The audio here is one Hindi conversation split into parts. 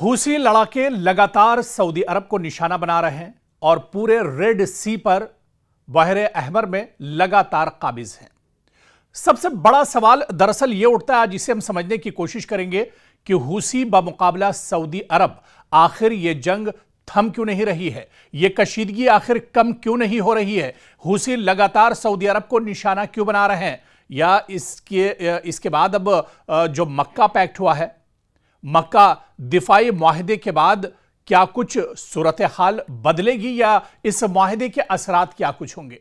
हूसी लड़ाके लगातार सऊदी अरब को निशाना बना रहे हैं और पूरे रेड सी पर बहरे अहमर में लगातार काबिज हैं। सबसे बड़ा सवाल दरअसल यह उठता है, जिसे हम समझने की कोशिश करेंगे कि हूसी बमुकाबला सऊदी अरब आखिर यह जंग थम क्यों नहीं रही है, यह कशीदगी आखिर कम क्यों नहीं हो रही है, हूसी लगातार सऊदी अरब को निशाना क्यों बना रहे हैं, या इसके बाद अब जो मक्का पैक्ट हुआ है, मक्का दिफाई मुआहदे के बाद क्या कुछ सूरत हाल बदलेगी या इस मुआहदे के असरात क्या कुछ होंगे,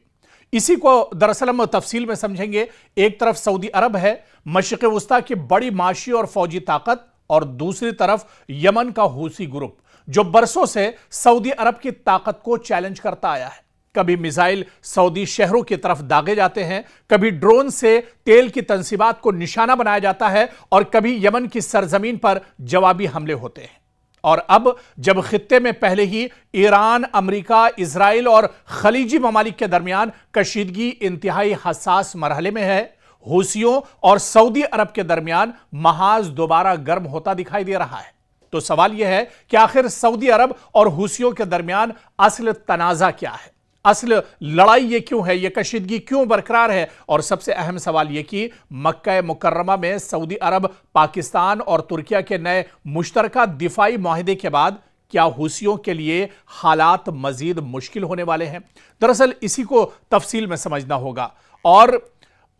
इसी को दरअसल हम तफसील में समझेंगे। एक तरफ सऊदी अरब है, मशरिक़ वस्ता की बड़ी माशी और फौजी ताकत, और दूसरी तरफ यमन का हूसी ग्रुप जो बरसों से सऊदी अरब की ताकत को चैलेंज करता आया है। कभी मिसाइल सऊदी शहरों की तरफ दागे जाते हैं, कभी ड्रोन से तेल की तंसीबात को निशाना बनाया जाता है, और कभी यमन की सरजमीन पर जवाबी हमले होते हैं। और अब जब खित्ते में पहले ही ईरान, अमेरिका, इजराइल और खलीजी ममालिक के दरमियान कशीदगी इंतहाई हसास मरहले में है, हूसियों और सऊदी अरब के दरमियान महाज दोबारा गर्म होता दिखाई दे रहा है। तो सवाल यह है कि आखिर सऊदी अरब और हूसियों के दरमियान असल तनाजा क्या है, असल लड़ाई ये क्यों है, ये कशीदगी क्यों बरकरार है, और सबसे अहम सवाल यह कि मक्का मुकर्रमा में सऊदी अरब, पाकिस्तान और तुर्किया के नए मुश्तरका दिफाई मुआहदे के बाद क्या हूसियों के लिए हालात मजीद मुश्किल होने वाले हैं। दरअसल इसी को तफसील में समझना होगा। और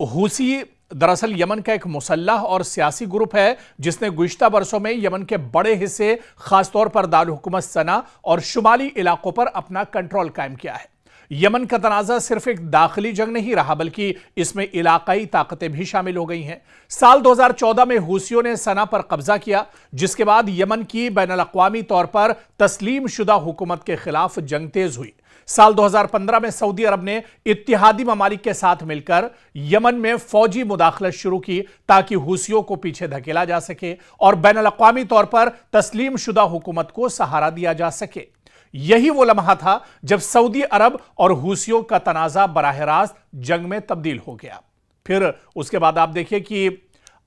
हूसी दरअसल यमन का एक मुसल्लह और सियासी ग्रुप है जिसने गुज़िश्ता बरसों में यमन के बड़े हिस्से, खासतौर पर दारुल हुकूमत सना और शुमाली इलाकों पर अपना कंट्रोल कायम किया है। यमन का तनाज़ा सिर्फ एक दाखिली जंग नहीं रहा, बल्कि इसमें इलाकाई ताकतें भी शामिल हो गई हैं। साल 2014 में हूसियों ने सना पर कब्जा किया, जिसके बाद यमन की बैनुल-अक़वामी तौर पर तस्लीम शुदा हुकूमत के खिलाफ जंग तेज हुई। साल 2015 में सऊदी अरब ने इत्तिहादी ममालिक के साथ मिलकर यमन में फौजी मुदाखलत शुरू की ताकि हूसियों को पीछे धकेला जा सके और बैनुल-अक़वामी तौर पर तस्लीम शुदा हुकूमत को सहारा दिया जा सके। यही वो लम्हा था जब सऊदी अरब और हूसियों का तनाज़ा बराह रास्त जंग में तब्दील हो गया। फिर उसके बाद आप देखिए कि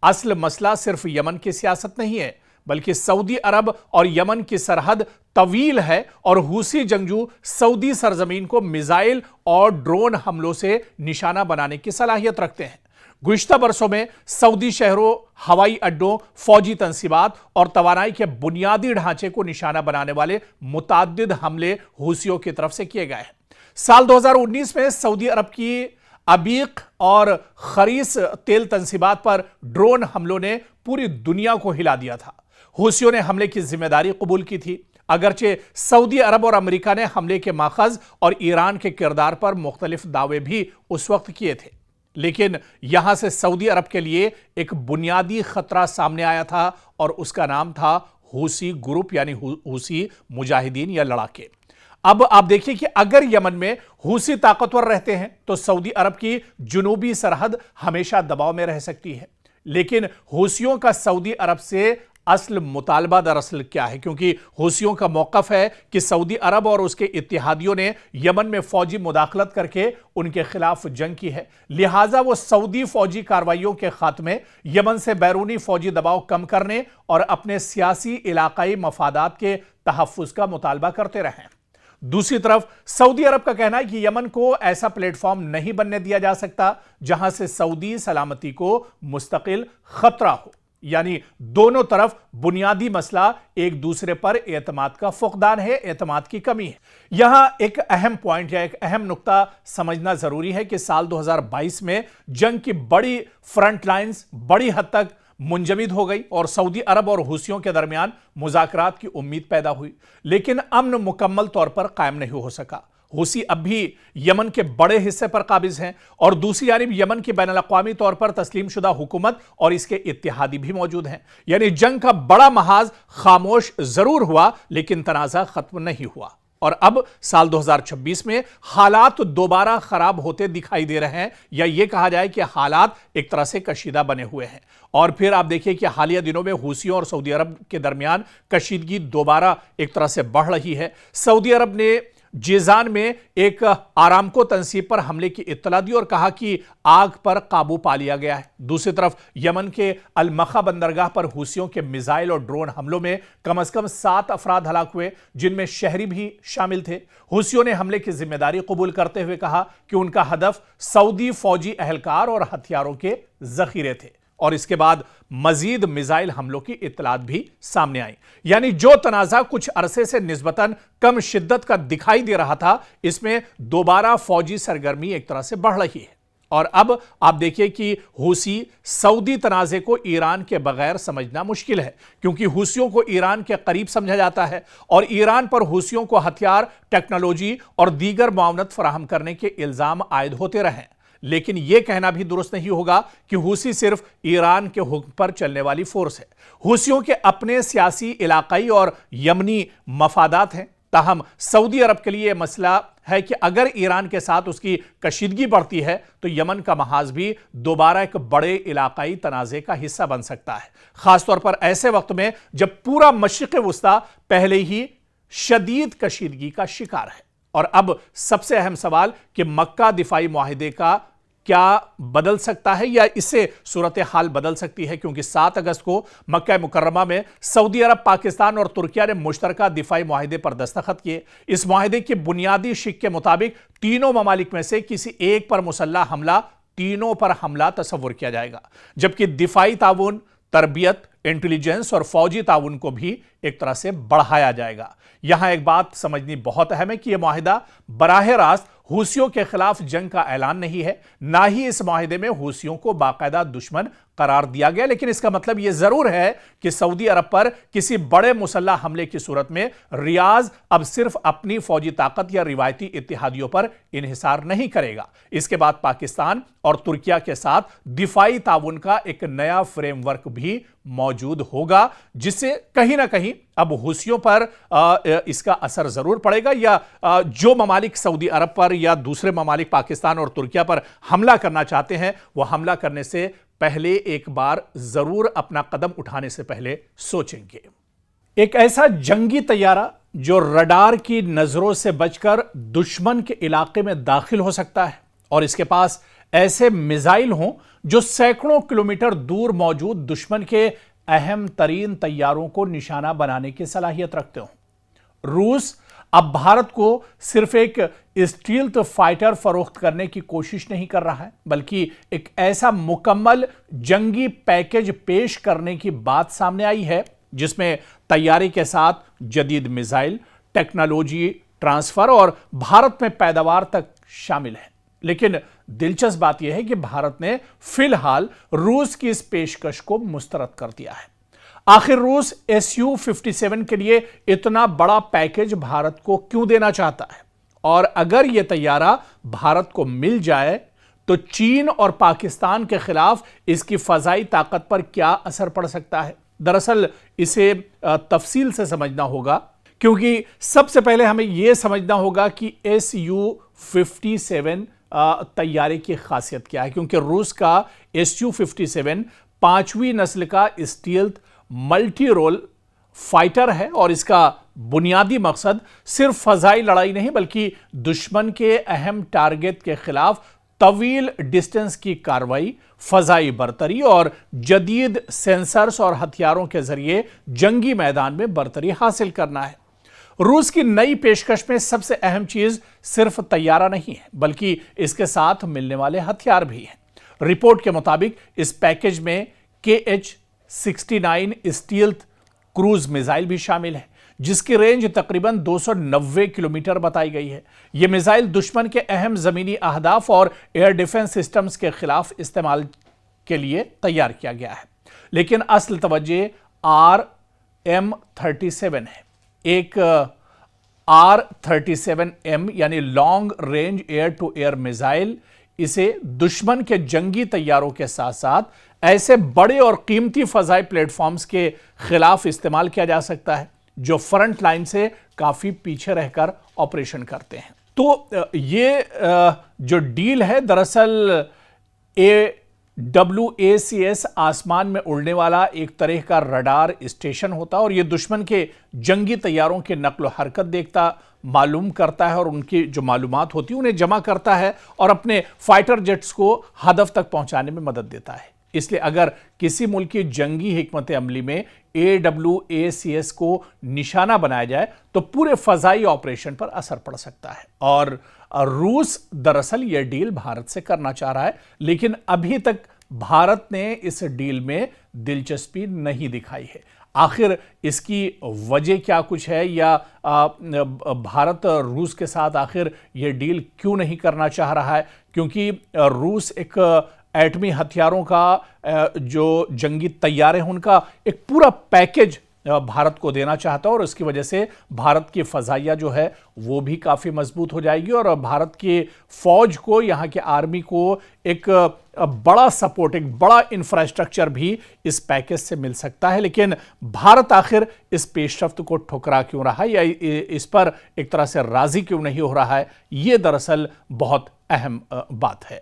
असल मसला सिर्फ यमन की सियासत नहीं है, बल्कि सऊदी अरब और यमन की सरहद तवील है और हूसी जंगजू सऊदी सरजमीन को मिसाइल और ड्रोन हमलों से निशाना बनाने की सलाहियत रखते हैं। गुज़िश्ता बरसों में सऊदी शहरों, हवाई अड्डों, फौजी तंसीबात और तवानाई के बुनियादी ढांचे को निशाना बनाने वाले मुताद्दिद हमले हूसियों की तरफ से किए गए हैं। साल 2019 में सऊदी अरब की अबीक और खरीस तेल तंसीबात पर ड्रोन हमलों ने पूरी दुनिया को हिला दिया था। हूसियों ने हमले की जिम्मेदारी कबूल की थी, अगरचे सऊदी अरब और अमेरिका ने हमले के माखज और ईरान के किरदार पर मुख्तलिफ दावे भी उस वक्त किए थे। लेकिन यहां से सऊदी अरब के लिए एक बुनियादी खतरा सामने आया था और उसका नाम था हूसी ग्रुप, यानी हूसी मुजाहिदीन या लड़ाके। अब आप देखिए कि अगर यमन में हूसी ताकतवर रहते हैं तो सऊदी अरब की जुनूबी सरहद हमेशा दबाव में रह सकती है। लेकिन हूसियों का सऊदी अरब से असल मुतालबा दरअसल क्या है, क्योंकि हूसियों का मौकफ है कि सऊदी अरब और उसके इत्तिहादियों ने यमन में फौजी मुदाखलत करके उनके खिलाफ जंग की है, लिहाजा वो सऊदी फौजी कार्रवाइयों के खात्मे, यमन से बैरूनी फौजी दबाव कम करने और अपने सियासी इलाकाई मफादात के तहफ़्फ़ुज़ का मुतालबा करते रहे। दूसरी तरफ सऊदी अरब का कहना है कि यमन को ऐसा प्लेटफॉर्म नहीं बनने दिया जा सकता जहां से सऊदी सलामती को मुस्तकिल खतरा हो, यानी दोनों तरफ बुनियादी मसला एक दूसरे पर एतमाद का फुकदान है, एतमाद की कमी है। यहां एक अहम पॉइंट या एक अहम नुक्ता समझना जरूरी है कि साल 2022 में जंग की बड़ी फ्रंट लाइंस बड़ी हद तक मुंजमद हो गई और सऊदी अरब और हूसियों के दरमियान मुज़ाकरात की उम्मीद पैदा हुई, लेकिन अमन मुकम्मल तौर पर कायम नहीं हो सका। हूसी अब भी यमन के बड़े हिस्से पर काबिज हैं और दूसरी जानिब यमन की बैनुल-अक़वामी तौर पर तस्लीम शुदा हुकूमत और इसके इत्तिहादी भी मौजूद हैं। यानी जंग का बड़ा महाज खामोश जरूर हुआ, लेकिन तनाज़ा खत्म नहीं हुआ। और अब साल 2026 में हालात दोबारा खराब होते दिखाई दे रहे हैं, या यह कहा जाए कि हालात एक तरह से कशीदा बने हुए हैं। और फिर आप देखिए कि हालिया दिनों में हूसियों और सऊदी अरब के दरमियान कशीदगी दोबारा एक तरह से बढ़ रही है। सऊदी अरब ने जीजान में एक आरामको तंसीब पर हमले की इत्तला दी और कहा कि आग पर काबू पा लिया गया है। दूसरी तरफ यमन के अल-मखा बंदरगाह पर हूसियों के मिसाइल और ड्रोन हमलों में कम से कम 7 अफराद हलाक हुए, जिनमें शहरी भी शामिल थे। हूसियों ने हमले की जिम्मेदारी कबूल करते हुए कहा कि उनका हदफ सऊदी फौजी अहलकार और हथियारों के जखीरे थे और इसके बाद मजीद मिसाइल हमलों की इत्तलात भी सामने आई। यानी जो तनाज़ा कुछ अरसे से निस्बतन कम शिद्दत का दिखाई दे रहा था, इसमें दोबारा फौजी सरगर्मी एक तरह से बढ़ रही है। और अब आप देखिए कि हूसी सऊदी तनाज़े को ईरान के बगैर समझना मुश्किल है, क्योंकि हूसियों को ईरान के करीब समझा जाता है और ईरान पर हूसियों को हथियार, टेक्नोलॉजी और दीगर मुआवनत फराहम करने के इल्जाम आयद होते रहे। लेकिन यह कहना भी दुरुस्त नहीं होगा कि हूसी सिर्फ ईरान के हुक्म पर चलने वाली फोर्स है। हूसियों के अपने सियासी, इलाकाई और यमनी मफादात हैं। ताहम सऊदी अरब के लिए मसला है कि अगर ईरान के साथ उसकी कशीदगी बढ़ती है तो यमन का महाज भी दोबारा एक बड़े इलाकाई तनाज़े का हिस्सा बन सकता है, खासतौर पर ऐसे वक्त में जब पूरा मशरिक़ वुस्ता पहले ही शदीद कशीदगी का शिकार है। और अब सबसे अहम सवाल कि मक्का दिफाई मुआहिदे का क्या बदल सकता है या इससे सूरत हाल बदल सकती है, क्योंकि 7 अगस्त को मक्का मुकर्रमा में सऊदी अरब, पाकिस्तान और तुर्किया ने मुश्तरका दिफाई मुआहिदे पर दस्तखत किए। इस मुआहिदे की बुनियादी शिक के मुताबिक तीनों ममालिक में से किसी एक पर मुसल्लह हमला, तीनों पर हमला तस्वुर किया जाएगा, जबकि दिफाई ताउन, तरबियत, इंटेलिजेंस और फौजी ताउन को भी एक तरह से बढ़ाया जाएगा। यहां एक बात समझनी बहुत अहम है कि यह मुआहिदा बराह रास्त हूसियों के खिलाफ जंग का ऐलान नहीं है, ना ही इस मुआहिदे में हूसियों को बाकायदा दुश्मन करार दिया गया। लेकिन इसका मतलब यह जरूर है कि सऊदी अरब पर किसी बड़े मुसल्लह हमले की सूरत में रियाज अब सिर्फ अपनी फौजी ताकत या रिवायती इत्तेहादियों पर इन्हिसार नहीं करेगा। इसके बाद पाकिस्तान और तुर्किया के साथ दिफाई ताउन का एक नया फ्रेमवर्क भी मौजूद होगा, जिससे कहीं ना कहीं अब हूसियों पर इसका असर जरूर पड़ेगा, या जो ममालिक सऊदी अरब पर या दूसरे ममालिक पाकिस्तान और तुर्किया पर हमला करना चाहते हैं, वह हमला करने से पहले एक बार जरूर अपना कदम उठाने से पहले सोचेंगे। एक ऐसा जंगी तैयारा जो रडार की नजरों से बचकर दुश्मन के इलाके में दाखिल हो सकता है और इसके पास ऐसे मिसाइल हों जो सैकड़ों किलोमीटर दूर मौजूद दुश्मन के अहम तरीन तैयारों को निशाना बनाने की सलाहियत रखते हों। रूस अब भारत को सिर्फ एक स्टील्थ फाइटर फरोख्त करने की कोशिश नहीं कर रहा है, बल्कि एक ऐसा मुकम्मल जंगी पैकेज पेश करने की बात सामने आई है जिसमें तैयारी के साथ जदीद मिसाइल, टेक्नोलॉजी ट्रांसफर और भारत में पैदावार तक शामिल है। लेकिन दिलचस्प बात यह है कि भारत ने फिलहाल रूस की इस पेशकश को मुस्तरद कर दिया है। आखिर रूस Su-57 के लिए इतना बड़ा पैकेज भारत को क्यों देना चाहता है, और अगर यह तैयारा भारत को मिल जाए तो चीन और पाकिस्तान के खिलाफ इसकी फजाई ताकत पर क्या असर पड़ सकता है? दरअसल इसे तफसील से समझना होगा, क्योंकि सबसे पहले हमें यह समझना होगा कि Su-57 तैयारी की खासियत क्या है, क्योंकि रूस का Su-57 5वीं नस्ल का स्टील्थ मल्टी रोल फाइटर है और इसका बुनियादी मकसद सिर्फ फजाई लड़ाई नहीं, बल्कि दुश्मन के अहम टारगेट के खिलाफ तवील डिस्टेंस की कार्रवाई, फजाई बरतरी और जदीद सेंसर्स और हथियारों के जरिए जंगी मैदान में बरतरी हासिल करना है। रूस की नई पेशकश में सबसे अहम चीज सिर्फ तैयारा नहीं है, बल्कि इसके साथ मिलने वाले हथियार भी हैं। रिपोर्ट के मुताबिक इस पैकेज में KH-69 स्टील्थ क्रूज मिसाइल भी शामिल है, जिसकी रेंज तकरीबन 290 किलोमीटर बताई गई है। यह मिसाइल दुश्मन के अहम जमीनी अहदाफ और एयर डिफेंस सिस्टम्स के खिलाफ इस्तेमाल के लिए तैयार किया गया है। लेकिन असल तवज्जो RM-37 है। एक R-37M यानी long range air to air missile, इसे दुश्मन के जंगी तैयारों के साथ साथ ऐसे बड़े और कीमती फजाई प्लेटफॉर्म्स के खिलाफ इस्तेमाल किया जा सकता है जो फ्रंट लाइन से काफी पीछे रहकर ऑपरेशन करते हैं। तो ये जो डील है, दरअसल WACS आसमान में उड़ने वाला एक तरह का रडार स्टेशन होता है और यह दुश्मन के जंगी तैयारों के नक्ल हरकत देखता, मालूम करता है और उनकी जो मालूमात होती है उन्हें जमा करता है और अपने फाइटर जेट्स को हदफ तक पहुंचाने में मदद देता है। इसलिए अगर किसी मुल्क की जंगी हिकमत अमली में AWACS को निशाना बनाया जाए तो पूरे फजाई ऑपरेशन पर असर पड़ सकता है। और रूस दरअसल यह डील भारत से करना चाह रहा है, लेकिन अभी तक भारत ने इस डील में दिलचस्पी नहीं दिखाई है। आखिर इसकी वजह क्या कुछ है, या भारत रूस के साथ आखिर यह डील क्यों नहीं करना चाह रहा है? क्योंकि रूस एक एटमी हथियारों का जो जंगी तैयार है उनका एक पूरा पैकेज भारत को देना चाहता है और इसकी वजह से भारत की फजाइया जो है वो भी काफ़ी मजबूत हो जाएगी और भारत की फौज को, यहाँ के आर्मी को एक बड़ा सपोर्ट, एक बड़ा इंफ्रास्ट्रक्चर भी इस पैकेज से मिल सकता है। लेकिन भारत आखिर इस पेशरफ्त को ठुकरा क्यों रहा है या इस पर एक तरह से राजी क्यों नहीं हो रहा है, ये दरअसल बहुत अहम बात है।